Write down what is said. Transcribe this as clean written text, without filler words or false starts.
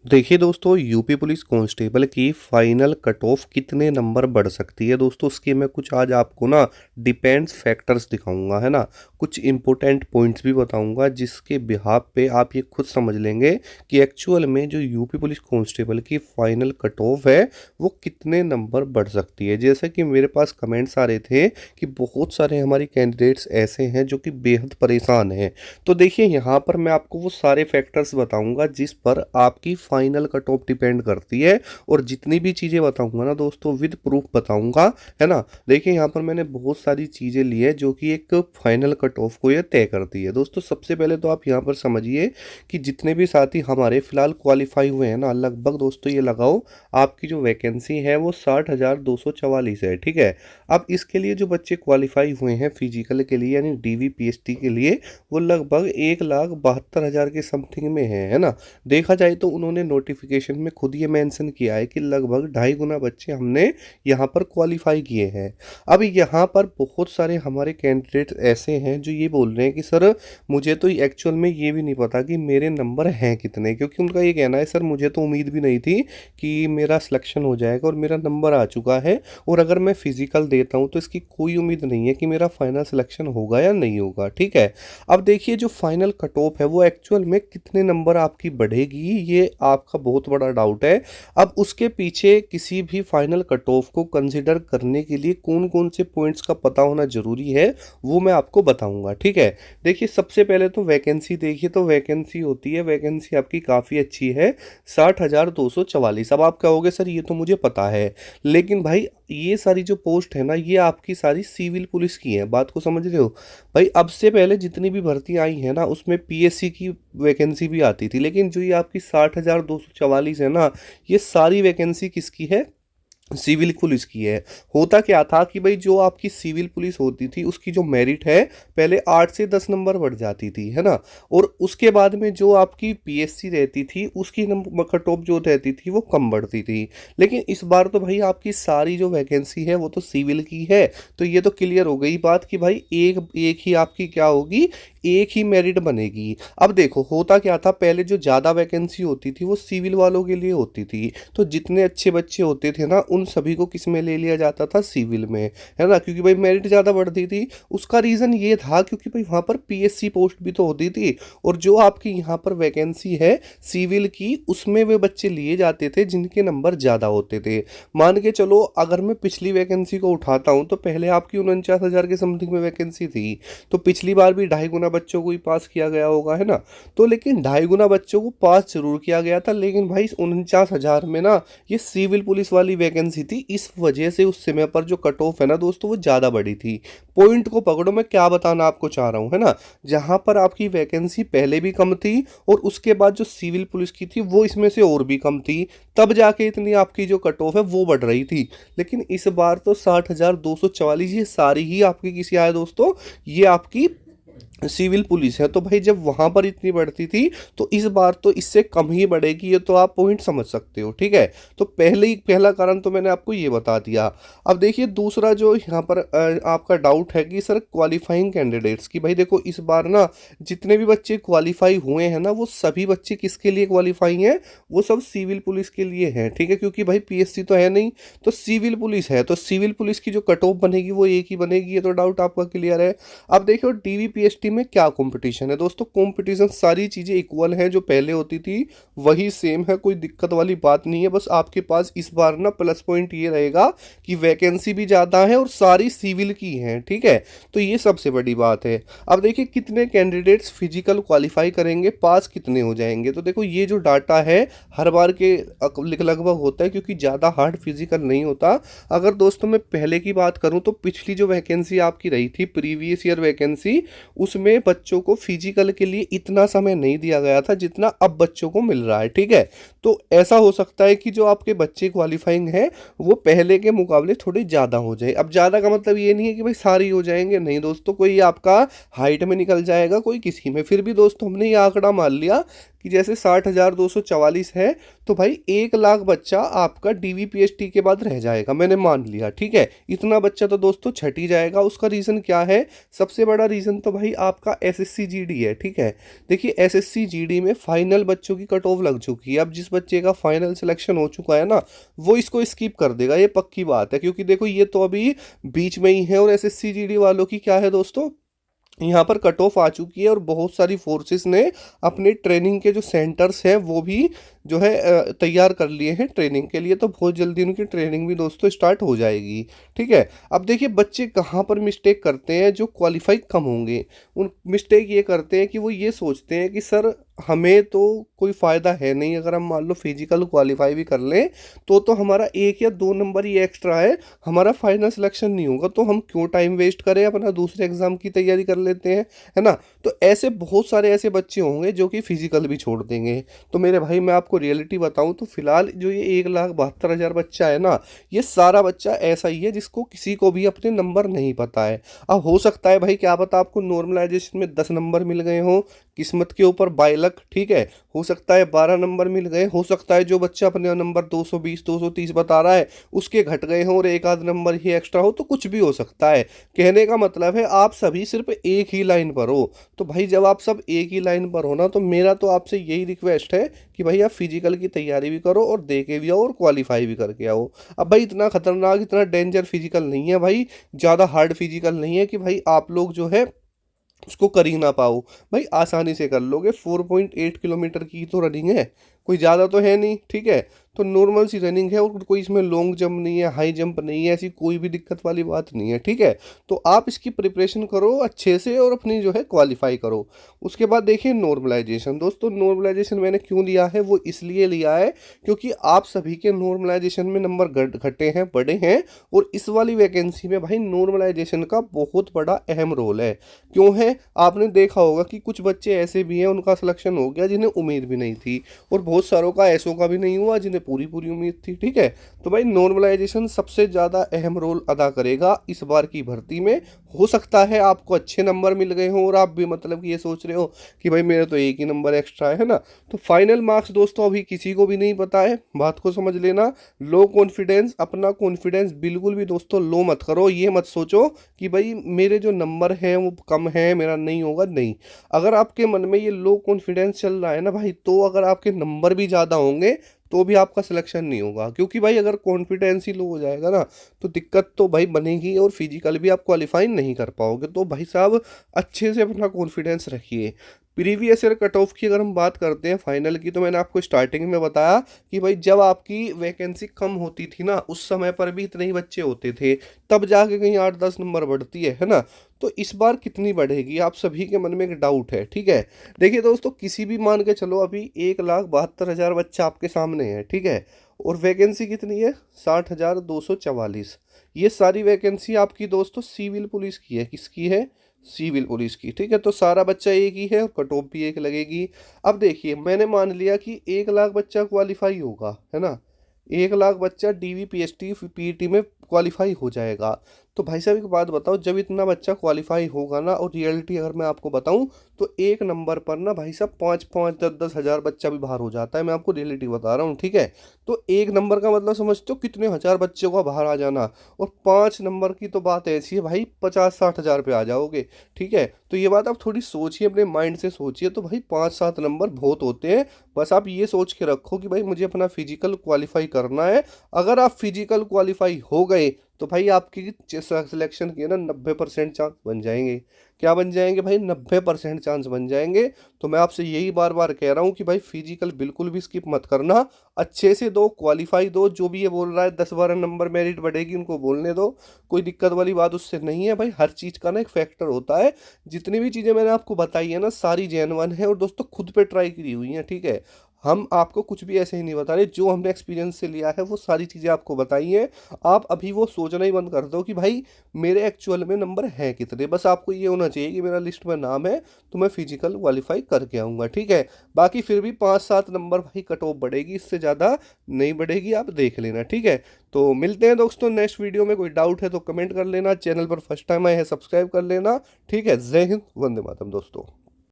देखिए दोस्तों, UP police constable की फाइनल कट ऑफ कितने नंबर बढ़ सकती है दोस्तों, उसके मैं कुछ आज आपको ना डिपेंड्स फैक्टर्स दिखाऊंगा, है ना। कुछ इंपॉर्टेंट पॉइंट्स भी बताऊंगा जिसके बिहाफ पे आप ये खुद समझ लेंगे कि एक्चुअल में जो यूपी पुलिस कांस्टेबल की फाइनल कट ऑफ है वो कितने नंबर बढ़ सकती है। जैसा कि मेरे पास कमेंट्स आ रहे थे कि बहुत सारे हमारे कैंडिडेट्स ऐसे हैं जो कि बेहद परेशान हैं। तो देखिए, यहाँ पर मैं आपको वो सारे फैक्टर्स बताऊंगा जिस पर आपकी फाइनल कट ऑफ डिपेंड करती है, और जितनी भी चीज़ें बताऊंगा ना दोस्तों विद प्रूफ बताऊंगा, है ना। देखिए, यहाँ पर मैंने बहुत सारी चीज़ें ली है जो कि एक फाइनल कट ऑफ को ये तय करती है। दोस्तों सबसे पहले तो आप यहाँ पर समझिए कि जितने भी साथी हमारे फिलहाल क्वालिफाई हुए हैं ना, लगभग दोस्तों ये लगाओ आपकी जो वैकेंसी है वो 60,244 है, ठीक है। अब इसके लिए जो बच्चे क्वालिफाई हुए हैं फिजिकल के लिए यानी डीवीपीएसटी के लिए, वो लगभग 1,72,000 के समथिंग में है ना। देखा जाए तो उन्होंने नोटिफिकेशन में खुद ये मेंशन किया है कि लगभग 2.5 गुना बच्चे हमने यहाँ पर क्वालिफाई किए हैं। अब यहाँ पर बहुत सारे हमारे कैंडिडेट ऐसे हैं जो ये बोल रहे हैं कि सर मुझे तो एक्चुअल में ये भी नहीं पता कि मेरे नंबर हैं कितने, क्योंकि उनका ये कहना है सर मुझे तो उम्मीद भी नहीं थी कि मेरा सिलेक्शन हो जाएगा और मेरा नंबर आ चुका है, और अगर मैं फिजिकल देता हूँ तो इसकी कोई उम्मीद नहीं है कि मेरा फाइनल सिलेक्शन होगा या नहीं होगा, ठीक है। अब देखिए, जो फाइनल कट ऑफ है वो एक्चुअल में कितने नंबर आपकी बढ़ेगी ये आपका बहुत बड़ा डाउट है। अब उसके पीछे किसी भी फाइनल कट ऑफ को कंसिडर करने के लिए कौन कौन से पॉइंट्स का पता होना जरूरी है वो मैं आपको बताऊंगा, ठीक है। देखिए, सबसे पहले तो वैकेंसी देखिए, तो वैकेंसी होती है, वैकेंसी आपकी काफ़ी अच्छी है, 60,244। अब आप कहोगे सर ये तो मुझे पता है, लेकिन भाई ये सारी जो पोस्ट है ना ये आपकी सारी सिविल पुलिस की है, बात को समझ रहे हो भाई। अब से पहले जितनी भी भर्ती आई है ना उसमें पीएससी की वैकेंसी भी आती थी, लेकिन जो ये आपकी 60,244 है ना, ये सारी वैकेंसी किसकी है? सिविल पुलिस की है। होता क्या था कि भाई जो आपकी सिविल पुलिस होती थी उसकी जो मेरिट है पहले 8 से 10 नंबर बढ़ जाती थी, है ना। और उसके बाद में जो आपकी पीएससी रहती थी उसकी नंबर कट ऑफ जो रहती थी वो कम बढ़ती थी। लेकिन इस बार तो भाई आपकी सारी जो वैकेंसी है वो तो सिविल की है, तो ये तो क्लियर हो गई बात कि भाई एक एक ही आपकी क्या होगी, एक ही मेरिट बनेगी। अब देखो, होता क्या था, पहले जो ज़्यादा वैकेंसी होती थी वो सिविल वालों के लिए होती थी, तो जितने अच्छे बच्चे होते थे ना उन सभी को किस में ले लिया जाता था, सिविल में, है ना, क्योंकि भाई मेरिट ज़्यादा बढ़ती थी। उसका रीज़न ये था क्योंकि भाई वहाँ पर पीएससी पोस्ट भी तो होती थी, और जो आपकी यहाँ पर वैकेंसी है सिविल की उसमें वे बच्चे लिए जाते थे जिनके नंबर ज़्यादा होते थे। मान के चलो, अगर मैं पिछली वैकेंसी को उठाता हूँ तो पहले आपकी 49,000 के समथिंग में वैकेंसी थी, तो पिछली बार भी 2.5 गुना बच्चों को ही पास किया गया होगा, है ना। तो लेकिन 2.5 गुना बच्चों को पास जरूर किया गया था, लेकिन भाई 49,000 में ना ये सिविल पुलिस वाली वैकेंसी थी, इस वजह से उस समय पर जो कट ऑफ है ना दोस्तों वो ज़्यादा बड़ी थी। पॉइंट को पकड़ो, मैं क्या बताना आपको चाह रहा हूँ, है ना। जहाँ पर आपकी वैकेंसी पहले भी कम थी और उसके बाद जो सिविल पुलिस की थी वो इसमें से और भी कम थी, तब जाके इतनी आपकी जो कट ऑफ है वो बढ़ रही थी। लेकिन इस बार तो 60,244 ये सारी ही आपकी किसी आए दोस्तों, ये आपकी सिविल पुलिस है। तो भाई जब वहां पर इतनी बढ़ती थी तो इस बार तो इससे कम ही बढ़ेगी, ये तो आप पॉइंट समझ सकते हो, ठीक है। तो पहला कारण तो मैंने आपको ये बता दिया। अब देखिए, दूसरा जो यहाँ पर आपका डाउट है कि सर क्वालिफाइंग कैंडिडेट्स की, भाई देखो इस बार ना जितने भी बच्चे क्वालिफाई हुए हैं ना वो सभी बच्चे किसके लिए क्वालिफाई हैं, वो सब सिविल पुलिस के लिए हैं, ठीक है। क्योंकि भाई पीएससी तो है नहीं, तो सिविल पुलिस है, तो सिविल पुलिस की जो कट ऑफ बनेगी वो एक ही बनेगी, ये तो डाउट आपका क्लियर है। अब देखो डीवीपीएसटी में क्या कंपटीशन है दोस्तों, कंपटीशन सारी चीजें इक्वल हैं, जो पहले होती थी वही सेम है, कोई दिक्कत वाली बात नहीं है। बस आपके पास इस बार ना प्लस पॉइंट ये रहेगा कि वैकेंसी भी ज्यादा है और सारी सिविल की हैं, ठीक है। तो ये सबसे बड़ी बात है। अब देखिए, कितने कैंडिडेट्स फिजिकल क्वालिफाई करेंगे, पास कितने हो जाएंगे, तो देखो ये जो डाटा है हर बार के लगभग होता है, क्योंकि ज्यादा हार्ड फिजिकल नहीं होता। अगर दोस्तों मैं पहले की बात करूं तो पिछली जो वैकेंसी आपकी रही थी प्रीवियस ईयर वैकेंसी, उसमें बच्चों को फिजिकल के लिए इतना समय नहीं दिया गया था जितना अब बच्चों को मिल रहा है, ठीक है। तो ऐसा हो सकता है कि जो आपके बच्चे क्वालिफाइंग हैं वो पहले के मुकाबले थोड़े ज़्यादा हो जाए। अब ज़्यादा का मतलब ये नहीं है कि भाई सारे हो जाएंगे, नहीं दोस्तों, कोई आपका हाइट में निकल जाएगा, कोई किसी में। फिर भी दोस्तों हमने ये आंकड़ा मान लिया कि जैसे 60,244 है, तो भाई 1 लाख बच्चा आपका डीवीपीएसटी के बाद रह जाएगा, मैंने मान लिया, ठीक है। इतना बच्चा तो दोस्तों छट ही जाएगा। उसका रीज़न क्या है? सबसे बड़ा रीज़न तो भाई आपका एसएससी जीडी है, ठीक है। देखिए एसएससी जीडी में फाइनल बच्चों की कट ऑफ लग चुकी है। अब जिस बच्चे का फाइनल सिलेक्शन हो चुका है ना, वो इसको स्किप कर देगा, ये पक्की बात है। क्योंकि देखो ये तो अभी बीच में ही है, और एसएससी जीडी वालों की क्या है दोस्तों, यहाँ पर कट ऑफ आ चुकी है, और बहुत सारी फोर्सेस ने अपने ट्रेनिंग के जो सेंटर्स हैं वो भी जो है तैयार कर लिए हैं ट्रेनिंग के लिए। तो बहुत जल्दी उनकी ट्रेनिंग भी दोस्तों स्टार्ट हो जाएगी, ठीक है। अब देखिए बच्चे कहाँ पर मिस्टेक करते हैं जो क्वालिफाई कम होंगे। उन मिस्टेक ये करते हैं कि वो ये सोचते हैं कि सर हमें तो कोई फ़ायदा है नहीं, अगर हम मान लो फिजिकल क्वालिफाई भी कर लें तो हमारा 1 या 2 नंबर ही एक्स्ट्रा है, हमारा फाइनल सिलेक्शन नहीं होगा, तो हम क्यों टाइम वेस्ट करें, अपना दूसरे एग्ज़ाम की तैयारी कर लेते हैं, है ना। तो ऐसे बहुत सारे ऐसे बच्चे होंगे जो कि फिजिकल भी छोड़ देंगे। तो मेरे भाई मैं आपको रियलिटी बताऊं तो फिलहाल जो ये 1,72,000 बच्चा है ना, ये सारा बच्चा ऐसा ही है जिसको किसी को भी अपने नंबर नहीं पता है। अब हो सकता है भाई, क्या पता आपको नॉर्मलाइजेशन में 10 नंबर मिल गए हों, किस्मत के ऊपर बाय लक, ठीक है। हो सकता है 12 नंबर मिल गए, हो सकता है जो बच्चा अपने नंबर 220 230 बता रहा है उसके घट गए हों और 1 आध नंबर ही एक्स्ट्रा हो, तो कुछ भी हो सकता है। कहने का मतलब है आप सभी सिर्फ एक ही लाइन पर हो। तो भाई जब आप सब एक ही लाइन पर हो ना, तो मेरा तो आपसे यही रिक्वेस्ट है कि भाई आप फिजिकल की तैयारी भी करो और दे के भी आओ और क्वालिफाई भी करके आओ। अब भाई इतना खतरनाक, इतना डेंजर फिजिकल नहीं है भाई, ज़्यादा हार्ड फिजिकल नहीं है कि भाई आप लोग जो है उसको कर ही ना पाओ। भाई आसानी से कर लोगे। 4.8 किलोमीटर की तो रनिंग है, कोई ज़्यादा तो है नहीं, ठीक है। तो नॉर्मल सी रनिंग है, और कोई इसमें लॉन्ग जंप नहीं है, हाई जंप नहीं है, ऐसी कोई भी दिक्कत वाली बात नहीं है, ठीक है। तो आप इसकी प्रिपरेशन करो अच्छे से और अपनी जो है क्वालिफाई करो। उसके बाद देखिए नॉर्मलाइजेशन। दोस्तों नॉर्मलाइजेशन मैंने क्यों लिया है, वो इसलिए लिया है क्योंकि आप सभी के नॉर्मलाइजेशन में नंबर घटे हैं, बढ़े हैं, और इस वाली वैकेंसी में भाई नॉर्मलाइजेशन का बहुत बड़ा अहम रोल है। क्यों है? आपने देखा होगा कि कुछ बच्चे ऐसे भी हैं उनका सिलेक्शन हो गया जिन्हें उम्मीद भी नहीं थी, और बहुत सारों का ऐसों का भी नहीं हुआ जिन्हें पूरी पूरी उम्मीद थी, ठीक है। तो भाई नॉर्मलाइजेशन सबसे ज़्यादा अहम रोल अदा करेगा इस बार की भर्ती में। हो सकता है आपको अच्छे नंबर मिल गए हों और आप भी मतलब कि ये सोच रहे हो कि भाई मेरे तो एक ही नंबर एक्स्ट्रा है ना। तो फाइनल मार्क्स दोस्तों अभी किसी को भी नहीं पता है, बात को समझ लेना। लो कॉन्फिडेंस, अपना कॉन्फिडेंस बिल्कुल भी दोस्तों लो मत करो। ये मत सोचो कि भाई मेरे जो नंबर हैं वो कम है, मेरा नहीं होगा, नहीं। अगर आपके मन में ये लो कॉन्फिडेंस चल रहा है ना भाई, तो अगर आपके नंबर भी ज़्यादा होंगे तो भी आपका सिलेक्शन नहीं होगा। क्योंकि भाई अगर कॉन्फिडेंस ही लो हो जाएगा ना, तो दिक्कत तो भाई बनेगी, और फिजिकल भी आप क्वालिफाई नहीं कर पाओगे। तो भाई साहब अच्छे से अपना कॉन्फिडेंस रखिए। प्रीवियस ईयर कट ऑफ की अगर हम बात करते हैं फाइनल की, तो मैंने आपको स्टार्टिंग में बताया कि भाई जब आपकी वैकेंसी कम होती थी ना, उस समय पर भी इतने ही बच्चे होते थे, तब जाके कहीं 8-10 नंबर बढ़ती है ना। तो इस बार कितनी बढ़ेगी, आप सभी के मन में एक डाउट है, ठीक है। देखिए दोस्तों किसी भी मान के चलो, अभी 1,72,000 बच्चा आपके सामने है, ठीक है, और वैकेंसी कितनी है 60,244। ये सारी वैकेंसी आपकी दोस्तों सिविल पुलिस की है। किसकी है? सिविल पुलिस की, ठीक है। तो सारा बच्चा एक ही है और कट ऑफ भी एक लगेगी। अब देखिए मैंने मान लिया कि 1 लाख बच्चा क्वालिफाई होगा, है ना, 1 लाख बच्चा डीवीपीएसटी पीईटी में क्वालिफाई हो जाएगा। तो भाई साहब एक बात बताओ, जब इतना बच्चा क्वालिफाई होगा ना, और रियलिटी अगर मैं आपको बताऊं तो एक नंबर पर ना भाई साहब 5-5 10-10 हज़ार बच्चा भी बाहर हो जाता है। मैं आपको रियलिटी बता रहा हूँ, ठीक है। तो एक नंबर का मतलब समझते हो कितने हजार बच्चों का बाहर आ जाना, और 5 नंबर की तो बात ऐसी है भाई 50-60 हज़ार पे आ जाओगे, ठीक है। तो ये बात आप थोड़ी सोचिए, अपने माइंड से सोचिए। तो भाई 5-7 नंबर बहुत होते हैं। बस आप ये सोच के रखो कि भाई मुझे अपना फिजिकल क्वालिफाई करना है। अगर आप फिजिकल क्वालिफाई हो गए तो भाई आपकी सिलेक्शन के ना 90% चांस बन जाएंगे। क्या बन जाएंगे भाई? 90% चांस बन जाएंगे। तो मैं आपसे यही बार बार कह रहा हूँ कि भाई फिजिकल बिल्कुल भी स्किप मत करना, अच्छे से दो, क्वालिफाई दो। जो भी ये बोल रहा है 10-12 नंबर मेरिट बढ़ेगी, उनको बोलने दो, कोई दिक्कत वाली बात उससे नहीं है। भाई हर चीज़ का ना एक फैक्टर होता है। जितनी भी चीज़ें मैंने आपको बताई है ना, सारी जेन्युइन है और दोस्तों खुद पे ट्राई की हुई हैं, ठीक है। हम आपको कुछ भी ऐसे ही नहीं बता रहे, जो हमने एक्सपीरियंस से लिया है वो सारी चीज़ें आपको बताई हैं। आप अभी वो सोचना ही बंद कर दो कि भाई मेरे एक्चुअल में नंबर हैं कितने। बस आपको ये होना चाहिए कि मेरा लिस्ट में नाम है तो मैं फिजिकल क्वालिफाई करके आऊँगा, ठीक है। बाकी फिर भी 5-7 नंबर भाई कट ऑफ बढ़ेगी, इससे ज़्यादा नहीं बढ़ेगी, आप देख लेना, ठीक है। तो मिलते हैं दोस्तों नेक्स्ट वीडियो में। कोई डाउट है तो कमेंट कर लेना, चैनल पर फर्स्ट टाइम आए हैं सब्सक्राइब कर लेना, ठीक है। जय हिंद, वंदे मातरम दोस्तों।